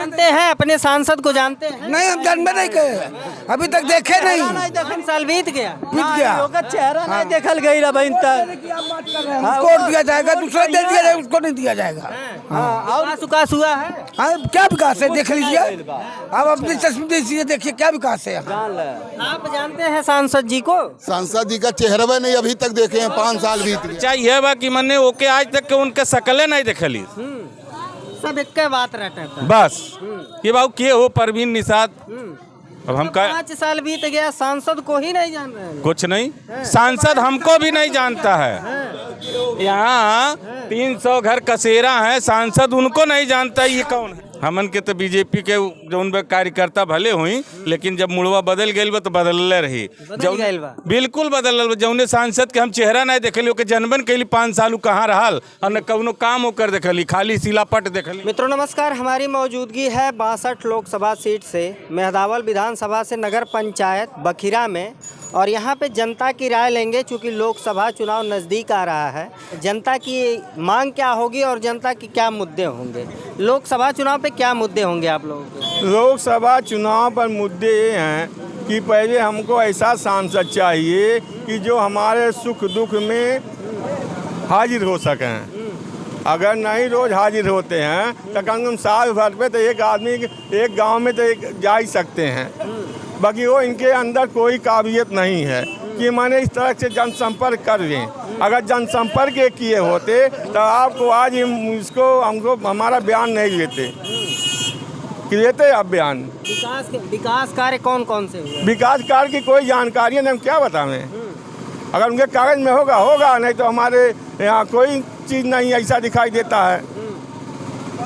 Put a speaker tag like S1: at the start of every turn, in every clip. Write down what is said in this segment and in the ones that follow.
S1: जानते हैं अपने सांसद को जानते हैं?
S2: नहीं, हम जानबे नहीं करे, अभी तक देखे नहीं।
S1: 3 साल बीत गया।
S3: चेहरा नहीं देखल गई रे बहन
S2: उसको दिया जाएगा, दूसरा दे दिया जाएगा, उसको नहीं दिया जाएगा।
S1: और विकास हुआ है?
S2: हाँ, क्या विकास है देख लीजिए, आप अपनी चश्मे से देखिए क्या विकास है यहाँ।
S1: आप जानते हैं सांसद जी को?
S4: सांसद जी का चेहरा नहीं अभी तक देखे हैं, 5 साल बीत गए।
S5: चाहिए बा कि मने ओके आज तक के उनके शकलें नहीं देखली।
S1: सब एक के बात रहता है
S5: बस ये बाबू के हो परवीन निषाद। अब हम कह
S1: 5 साल बीत गया, सांसद को ही नहीं जान रहे हैं।
S5: कुछ नहीं, सांसद हमको भी नहीं जानता है। यहाँ 300 घर कसेरा है, सांसद उनको नहीं जानता ये कौन है। हमन के तो बीजेपी के जौन कार्यकर्ता भले हुई, लेकिन जब मुड़वा बदल गई तो बदलले रही। बिल्कुल बदल जौने सांसद के हम चेहरा नहीं देखली, ओके जनबन कैली 5 साल कहाँ रहल और न कौनो काम होकर देखली, खाली सिलापट देखली।
S1: मित्रों नमस्कार, हमारी मौजूदगी है 62 लोकसभा सीट से मेहदावल विधानसभा से नगर पंचायत बखिरा में, और यहाँ पे जनता की राय लेंगे। चूँकि लोकसभा चुनाव नज़दीक आ रहा है, जनता की मांग क्या होगी और जनता की क्या मुद्दे होंगे। लोकसभा चुनाव पे क्या मुद्दे होंगे आप लोगों के?
S6: लोकसभा चुनाव पर मुद्दे ये हैं कि पहले हमको ऐसा सांसद चाहिए कि जो हमारे सुख दुख में हाजिर हो सकें। अगर नहीं रोज़ हाजिर होते हैं तो कम से कम साल भर पे तो एक आदमी एक गांव में तो एक जा ही सकते हैं। बाकी वो इनके अंदर कोई काबिलियत नहीं है कि मैंने इस तरह से जनसंपर्क कर लें। अगर जनसंपर्क किए होते तो आपको आज इसको हमको हमारा बयान नहीं लेते कि लेते आप बयान।
S1: विकास कार्य कौन कौन से हुए?
S6: विकास कार्य की कोई जानकारी नहीं, हम क्या बताएं। अगर उनके कागज में होगा होगा, नहीं तो हमारे यहाँ कोई चीज़ नहीं ऐसा दिखाई देता है।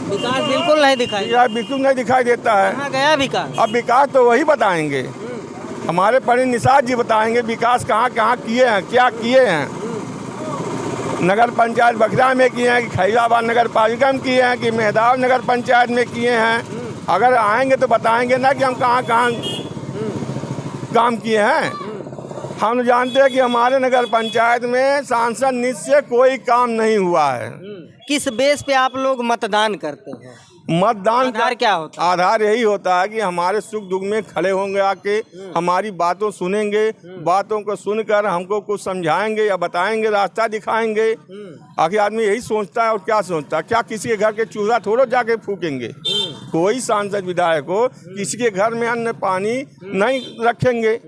S1: विकास बिल्कुल नहीं दिखाई,
S6: बिल्कुल नहीं दिखाई देता है।
S1: कहाँ गया विकास?
S6: अब विकास तो वही बताएंगे, हमारे परवीन निषाद जी बताएंगे विकास कहाँ कहाँ किए हैं, क्या किए हैं। नगर पंचायत बखिरा में किए हैं कि खैराबाद नगर पालिका में किए हैं कि मेहदाव नगर पंचायत में किए हैं। अगर आएंगे तो बताएंगे ना कि हम कहाँ कहाँ काम किए हैं। हम जानते हैं कि हमारे नगर पंचायत में सांसद निधि से कोई काम नहीं हुआ है।
S1: किस बेस पे आप लोग मतदान करते हैं?
S6: मतदान
S1: आधार क्या होता है?
S6: आधार यही होता है कि हमारे सुख दुख में खड़े होंगे, आके हमारी बातों सुनेंगे, बातों को सुनकर हमको कुछ समझाएंगे या बताएंगे, रास्ता दिखाएंगे। आखिर आदमी यही सोचता है और क्या सोचता है, क्या किसी के घर के चूल्हा थोड़ा जाके फूकेंगे। कोई सांसद विधायक को किसी के घर में अन्न पानी नहीं रखेंगे।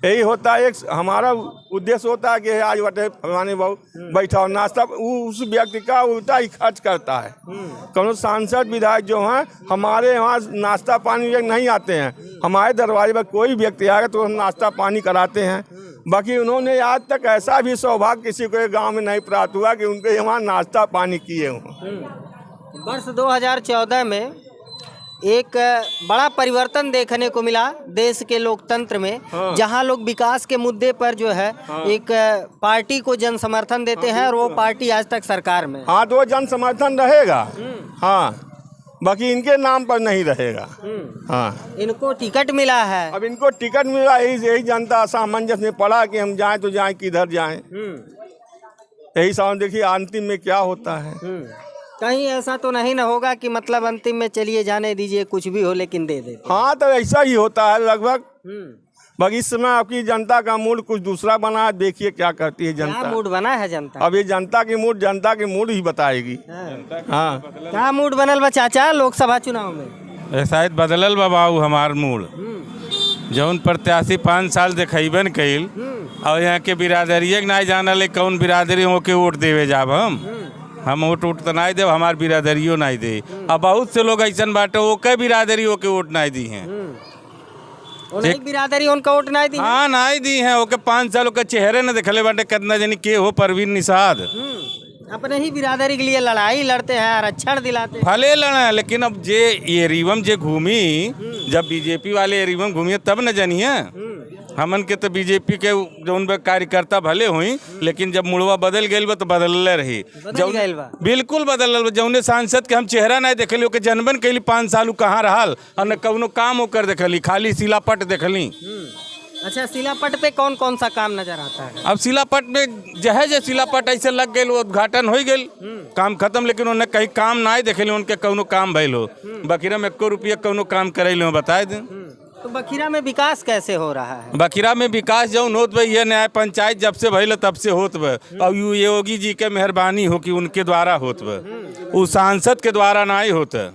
S6: यही होता है, एक हमारा उद्देश्य होता है कि आज बटे फलाने बहु बैठा हो नाश्ता, उस व्यक्ति का उल्टा ही खर्च करता है। कौन सांसद विधायक जो हैं हमारे यहाँ नाश्ता पानी नहीं आते हैं, हमारे दरवाजे पर कोई व्यक्ति आएगा तो हम नाश्ता पानी कराते हैं। बाकी उन्होंने आज तक ऐसा भी सौभाग्य किसी को गांव में नहीं प्राप्त हुआ कि उनके यहाँ नाश्ता पानी किए हों।
S1: वर्ष 2014 में एक बड़ा परिवर्तन देखने को मिला देश के लोकतंत्र में। जहां लोग विकास के मुद्दे पर जो है एक पार्टी को जन समर्थन देते हैं और वो पार्टी आज तक सरकार में।
S6: हाँ, तो वो जन समर्थन रहेगा। हाँ, बाकी इनके नाम पर नहीं रहेगा। हाँ,
S1: इनको टिकट मिला है।
S6: अब इनको टिकट मिला, यही जनता असामंजस में पड़ा कि हम जाएं तो जाएं किधर जाएं। यही समझ देखिए अंतिम में क्या होता है।
S1: कहीं ऐसा तो नहीं ना होगा कि मतलब अंतिम में चलिए जाने दीजिए कुछ भी हो लेकिन दे दे।
S6: हाँ, तो ऐसा ही होता है लगभग। बाकी इस समय आपकी जनता का मूड कुछ दूसरा बना है, देखिए क्या करती है जनता।
S1: क्या मूड बना है जनता?
S6: अब ये जनता की मूड ही बताएगी। हाँ,
S1: क्या मूड बनल बा चाचा लोकसभा चुनाव में?
S5: शायद बदलल बा बाबू हमार मूड। जौन प्रत्याशी 5 साल देखेबन कैल और यहाँ के बिरादरिये नहीं जानल कौन बिरादरी हो के वोट देवे जाब। हम वोट तो नहीं दे, हमार बिरादरियों नहीं दे। अब बहुत से लोग ऐसा बाटे ओके बिरादरी होके वोट नहीं दी हैं।
S1: बिरादरी उनका वोट नहीं दी?
S5: हाँ, नहीं दी हैं। ओके 5 साल के चेहरे न देखले बाटे कितना जनी के हो परवीन निषाद।
S1: अपने ही बिरादरी के लिए लड़ाई लड़ते हैं, आरक्षण दिलाते हैं।
S5: भले लड़े, लेकिन अब जे ये रिवम जे घूमी, जब बीजेपी वाले ये रिवम घूमिए तब न जानिए। हमन के तो बीजेपी के जौन कार्यकर्ता भले हुई, लेकिन जब मुड़वा बदल गई तो बदलले रही। बिल्कुल बदल जौने सांसद के हम चेहरा नहीं देखली, ओके जनबन कैली 5 साल कहाँ रहल और न कौनो काम होकर देखली, खाली सिलापट देखली।
S1: अच्छा, सिलापट पे कौन कौन सा काम नजर आता है?
S5: अब सिलापट में जहे सिलापट ऐसे लग गए, उद्घाटन हो गए, काम खत्म, लेकिन उन्हें कहीं काम ना देखे उनके कौनो काम भइल हो। बखीरा में 1 रुपया कौनो काम करे लो बताए दें।
S1: तो बखीरा में विकास कैसे हो रहा है?
S5: बखीरा में विकास जौन होत भाई ये न्याय पंचायत जब से भइल तब से होत बा, और योगी जी के मेहरबानी हो कि उनके द्वारा होत बा, वो सांसद के द्वारा नहीं होता,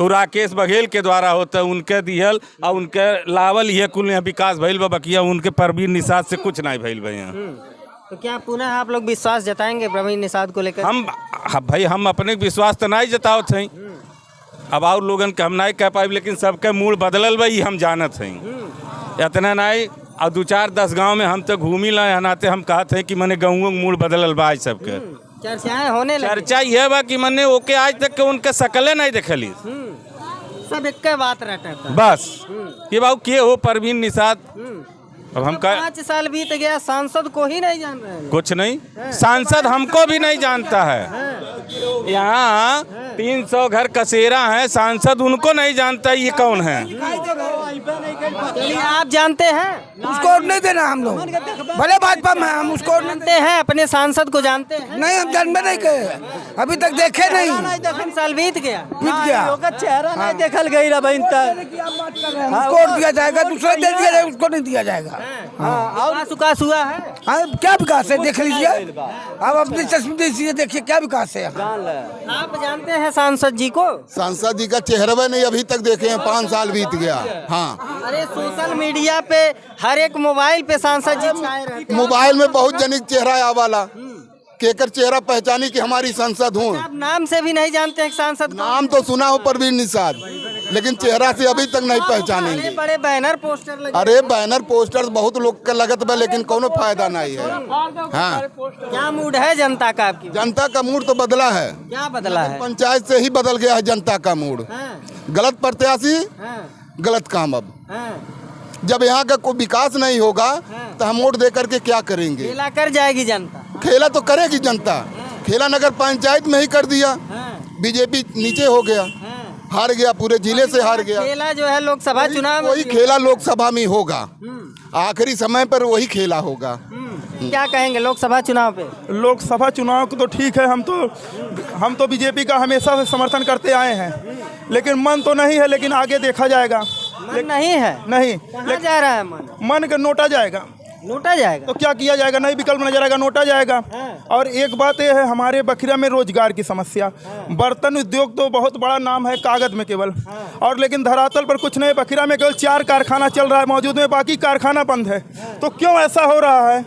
S5: वो राकेश बघेल के द्वारा होता, उनके दिहल और उनके लावल ये कुल यहाँ विकास भइल बा। बकिया उनके परवीन निषाद से कुछ नहीं भइल बा यहाँ।
S1: तो क्या पुनः आप लोग विश्वास जताएंगे प्रवीण निषाद को लेकर?
S5: हम अपने विश्वास तो नहीं जतावत हैं, अब और लोगन के हम नहीं कह पाए, लेकिन सबके मूड बदलल बा हम जानत हैं। इतना नहीं, और 2-4-10 गांव में हम तो घूमी ला नाते हम कहते हैं कि मने गाँवों के मूड बदलल बा सबके।
S1: चर्चाएं होने लगी।
S5: चर्चा यह बा कि मने ओके आज तक के उनके शकले नहीं देखली,
S1: सब एक के बात रहता था
S5: बस ये बाबू के हो परवीन निषाद। अब हम
S1: 5 साल बीत गया, सांसद को ही नहीं जान रहे हैं।
S5: कुछ नहीं, सांसद हमको भी नहीं जानता है। यहाँ 300 घर कसेरा है, सांसद उनको नहीं जानता ये कौन है।
S1: चलिए, आप जानते हैं?
S2: उसको नहीं देना हम लोग, भले भाजपा में हम उसको
S1: जानते हैं, अपने सांसद को जानते हैं?
S2: नहीं, हम जानबे नहीं के, अभी तक देखे नहीं।
S1: 3 साल बीत गया,
S3: चेहरा नहीं देखल गई भाई
S2: उसको दिया जाएगा, दूसरा दे दिया जाएगा, उसको नहीं दिया जाएगा।
S1: विकास हुआ है?
S2: हाँ, क्या विकास है देख लीजिए, आप अपनी चश्मे दीजिए, देखिए क्या विकास है।
S1: आप जानते हैं सांसद जी को?
S4: सांसद जी का चेहरा नहीं अभी तक देखे हैं, 5 साल बीत गया। हाँ,
S1: अरे सोशल मीडिया पे हर एक मोबाइल पे सांसद जी छाए रहते हैं।
S4: मोबाइल में बहुत जनिक चेहरा आ वाला, केकर चेहरा पहचानी कि हमारी सांसद हूँ।
S1: आप नाम से भी नहीं जानते हैं सांसद को?
S4: नाम तो सुना हो परवीन निषाद, लेकिन चेहरा से अभी तक नहीं पहचानेंगे।
S1: बड़े बैनर पोस्टर लगे।
S4: अरे बैनर पोस्टर बहुत लोग का लगत बा, लेकिन कोनो फायदा नहीं है। हाँ,
S1: क्या मूड है जनता का आपकी?
S4: जनता का मूड तो बदला है,
S1: क्या बदला है?
S4: पंचायत से ही बदल गया है जनता का मूड। गलत प्रत्याशी, गलत काम। अब जब यहाँ का कोई विकास नहीं होगा तो हम वोट दे करके क्या करेंगे?
S1: खेला कर जाएगी जनता।
S4: खेला तो करेगी जनता, खेला नगर पंचायत में ही कर दिया, बीजेपी नीचे हो गया, हार गया, पूरे जिले से हार गया।
S1: खेला जो है लोकसभा चुनाव में,
S4: वही खेला लोकसभा में होगा, आखिरी समय पर वही खेला होगा।
S1: क्या कहेंगे लोकसभा चुनाव पे?
S7: लोकसभा चुनाव तो ठीक है, हम तो बीजेपी का हमेशा से समर्थन करते आए हैं, लेकिन मन तो नहीं है, लेकिन आगे देखा जाएगा।
S1: मन नहीं है?
S7: नहीं,
S1: कहाँ जा रहा है मन?
S7: मन का नोटा जाएगा।
S1: नोटा जाएगा
S7: तो क्या किया जाएगा? नई विकल्प नजर आएगा, नोटा जाएगा। और एक बात यह है, हमारे बखिरा में रोजगार की समस्या, बर्तन उद्योग तो बहुत बड़ा नाम है कागज में केवल, और लेकिन धरातल पर कुछ नहीं। बखिरा में केवल 4 कारखाना चल रहा है मौजूद में, बाकी कारखाना बंद है। तो क्यों ऐसा हो रहा है?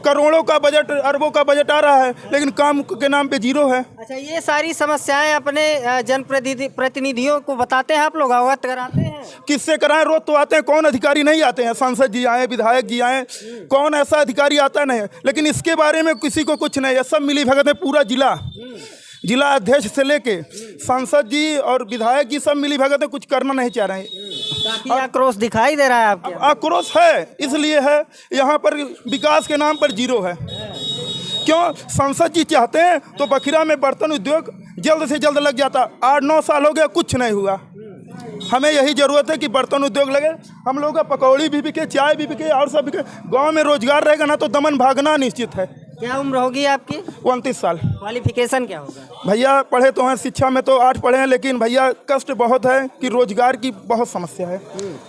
S7: करोड़ों का बजट, अरबों का बजट आ रहा है, लेकिन काम के नाम पे जीरो है।
S1: अच्छा, ये सारी समस्याएं अपने जनप्रतिनिधियों को बताते हैं आप लोग, अवगत कराते हैं?
S7: किससे कराएं? रोज तो आते हैं, कौन अधिकारी नहीं आते हैं? सांसद जी आए, विधायक जी आए, कौन ऐसा अधिकारी आता नहीं है? लेकिन इसके बारे में किसी को कुछ नहीं है। सब मिली भगत है, पूरा जिला अध्यक्ष से लेके सांसद जी और विधायक जी सब मिली भगत है, कुछ करना नहीं चाह रहे हैं।
S1: काफी आक्रोश दिखाई दे रहा है आपके?
S7: आक्रोश है, इसलिए है यहाँ पर विकास के नाम पर जीरो है। क्यों? सांसद जी चाहते हैं तो बखिरा में बर्तन उद्योग जल्द से जल्द लग जाता। 8-9 साल हो गया, कुछ नहीं हुआ। हमें यही जरूरत है कि बर्तन उद्योग लगे, हम लोग का पकौड़ी भी बिके, चाय भी बिके, और सब बिके। गांव में रोजगार रहेगा ना तो दमन भागना निश्चित है।
S1: क्या उम्र होगी आपकी?
S7: 29 साल।
S1: क्वालिफिकेशन क्या होगा?
S7: भैया पढ़े तो हैं, शिक्षा में तो 8 पढ़े हैं, लेकिन भैया कष्ट बहुत है कि रोजगार की बहुत समस्या है।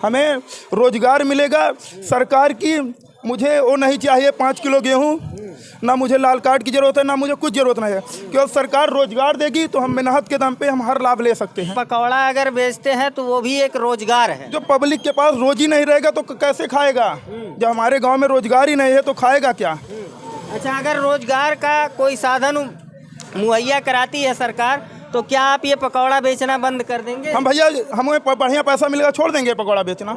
S7: हमें रोजगार मिलेगा सरकार की, मुझे वो नहीं चाहिए 5 किलो गेहूँ, ना मुझे लाल कार्ड की जरूरत है, ना मुझे कुछ जरूरत नहीं है। क्योंकि सरकार रोजगार देगी तो हम मेहनत के दम पे हम हर लाभ ले सकते हैं।
S1: पकौड़ा अगर बेचते हैं तो वो भी एक रोजगार है।
S7: जो पब्लिक के पास रोजी नहीं रहेगा तो कैसे खाएगा? जब हमारे गांव में रोजगार ही नहीं है तो खाएगा क्या?
S1: अच्छा, अगर रोजगार का कोई साधन मुहैया कराती है सरकार, तो क्या आप ये पकौड़ा बेचना बंद कर देंगे?
S7: हम भैया, हमें बढ़िया पैसा मिलेगा, छोड़ देंगे पकौड़ा बेचना।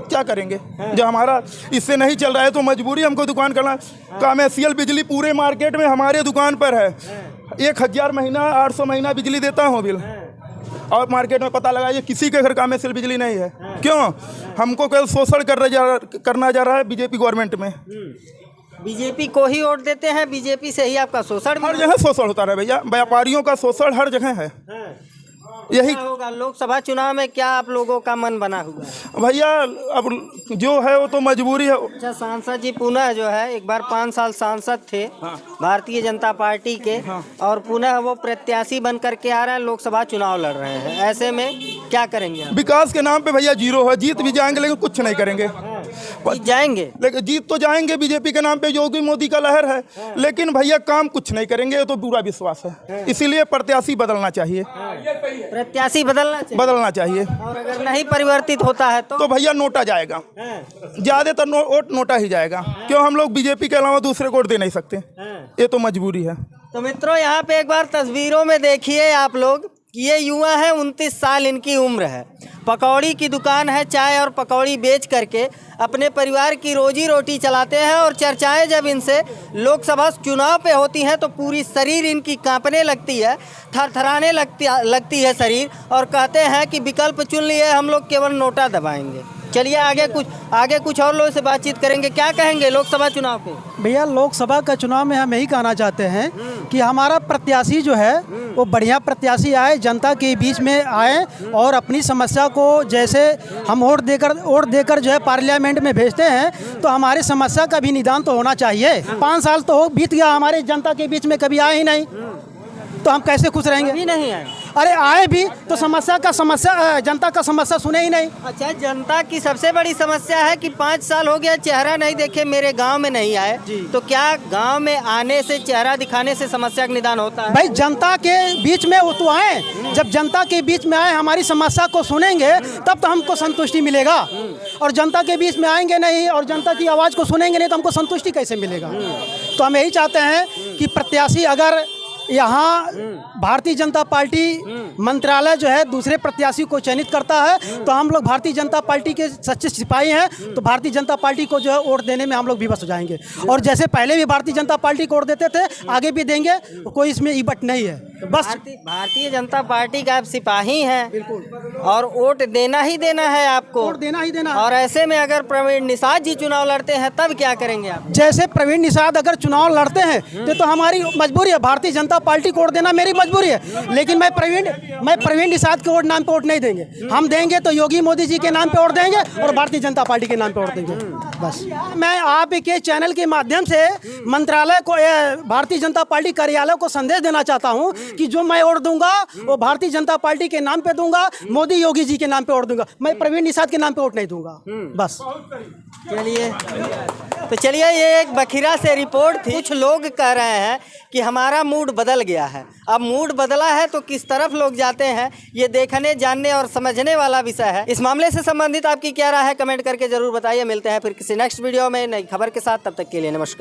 S7: क्या करेंगे? जब हमारा इससे नहीं चल रहा है तो मजबूरी हमको दुकान करना। कमर्शियल बिजली पूरे मार्केट में हमारे दुकान पर है, 1000 महीना, 800 महीना बिजली देता हूँ बिल। और मार्केट में पता लगाइए किसी के घर कमर्शियल बिजली नहीं है। क्यों? हमको कल शोषण करना जा रहा है बीजेपी गवर्नमेंट में।
S1: बीजेपी को ही वोट देते हैं, बीजेपी से ही आपका शोषण?
S7: हर जगह शोषण होता है भैया, व्यापारियों का शोषण हर जगह है। यही
S1: क्या होगा लोकसभा चुनाव में, क्या आप लोगों का मन बना हुआ है?
S7: भैया अब जो है वो तो मजबूरी है।
S1: अच्छा, सांसद जी पुनः जो है एक बार 5 साल सांसद थे भारतीय जनता पार्टी के, और पुनः वो प्रत्याशी बन करके आ रहे हैं, लोकसभा चुनाव लड़ रहे हैं। ऐसे में क्या करेंगे आप?
S7: विकास के नाम पे भैया जीरो है। जीत भी जाएंगे लेकिन कुछ नहीं करेंगे।
S1: जीत जाएंगे
S7: लेकिन जीत तो जाएंगे, बीजेपी के नाम पे योगी मोदी का लहर है, लेकिन भैया काम कुछ नहीं करेंगे, ये तो पूरा विश्वास है। इसीलिए प्रत्याशी बदलना चाहिए,
S1: प्रत्याशी बदलना चाहिए।
S7: और
S1: अगर नहीं परिवर्तित होता है तो
S7: भैया नोटा जाएगा, ज्यादातर वोट नोटा ही जाएगा। क्यों, हम लोग बीजेपी के अलावा दूसरे को वोट दे नहीं सकते, ये तो मजबूरी है।
S1: तो मित्रों, यहाँ पे एक बार तस्वीरों में देखिए आप लोग कि ये युवा है, 29 साल इनकी उम्र है। पकौड़ी की दुकान है, चाय और पकौड़ी बेच करके अपने परिवार की रोजी रोटी चलाते हैं। और चर्चाएं जब इनसे लोकसभा चुनाव पे होती हैं तो पूरी शरीर इनकी कांपने लगती है, थरथराने लगती है शरीर, और कहते हैं कि विकल्प चुन लिए, हम लोग केवल नोटा दबाएंगे। चलिए आगे कुछ और लोगों से बातचीत करेंगे। क्या कहेंगे लोकसभा चुनाव पे?
S3: भैया लोकसभा का चुनाव में हम यही कहना चाहते हैं कि हमारा प्रत्याशी जो है वो बढ़िया प्रत्याशी आए, जनता के बीच में आए और अपनी समस्या को, जैसे हम वोट देकर जो है पार्लियामेंट में भेजते हैं, तो हमारी समस्या का भी निदान तो होना चाहिए। 5 साल तो बीत गया, हमारे जनता के बीच में कभी आए ही नहीं, तो हम कैसे खुश रहेंगे?
S1: अभी नहीं आए।
S3: अरे आए भी तो जनता का समस्या सुने ही नहीं।
S1: अच्छा, जनता की सबसे बड़ी समस्या है कि 5 साल हो गया चेहरा नहीं देखे, मेरे गांव में नहीं आए। तो क्या गांव में आने से, चेहरा दिखाने से समस्या का निदान होता है?
S3: भाई जनता के बीच में वो तो आए, जब जनता के बीच में आए, हमारी समस्या को सुनेंगे, तब तो हमको संतुष्टि मिलेगा। और जनता के बीच में आएंगे नहीं और जनता की आवाज़ को सुनेंगे नहीं तो हमको संतुष्टि कैसे मिलेगा? तो हम यही चाहते हैं कि प्रत्याशी अगर यहाँ भारतीय जनता पार्टी मंत्रालय जो है दूसरे प्रत्याशी को चयनित करता है, तो हम लोग भारतीय जनता पार्टी के सच्चे सिपाही हैं, तो भारतीय जनता पार्टी को जो है वोट देने में हम लोग विवश हो जाएंगे। और जैसे पहले भी भारतीय जनता पार्टी को वोट देते थे, आगे भी देंगे, कोई इसमें इबट नहीं है। बस
S1: भारतीय जनता पार्टी का आप सिपाही हैं, बिल्कुल, और वोट देना ही देना है आपको,
S3: वोट देना ही देना।
S1: और ऐसे में अगर प्रवीण निषाद जी चुनाव लड़ते हैं तब क्या करेंगे आप?
S3: जैसे प्रवीण निषाद अगर चुनाव लड़ते हैं तो हमारी मजबूरी है, भारतीय जनता पार्टी को वोट देना मेरी मजबूरी है। लेकिन मैं प्रवीण निषाद के नाम पे वोट नहीं देंगे। हम देंगे तो योगी मोदी जी के नाम पे वोट देंगे और भारतीय जनता पार्टी के नाम पे वोट देंगे। बस मैं आपके चैनल के माध्यम से मंत्रालय को, भारतीय जनता पार्टी कार्यालय को संदेश देना चाहता हूं कि जो मैं वोट दूंगा वो भारतीय जनता पार्टी के नाम पे दूंगा, मोदी योगी जी के नाम पे वोट दूंगा। मैं प्रवीण निषाद के नाम पे वोट नहीं दूंगा। बस
S1: चलिए ये एक बखिरा से रिपोर्ट थी। कुछ लोग कह रहे हैं कि हमारा मूड बदल गया है। अब मूड बदला है तो किस तरफ लोग जाते हैं, ये देखने, जानने और समझने वाला विषय है। इस मामले से संबंधित आपकी क्या राय है, कमेंट करके जरूर बताइए। मिलते हैं फिर किसी नेक्स्ट वीडियो में नई खबर के साथ, तब तक के लिए नमस्कार।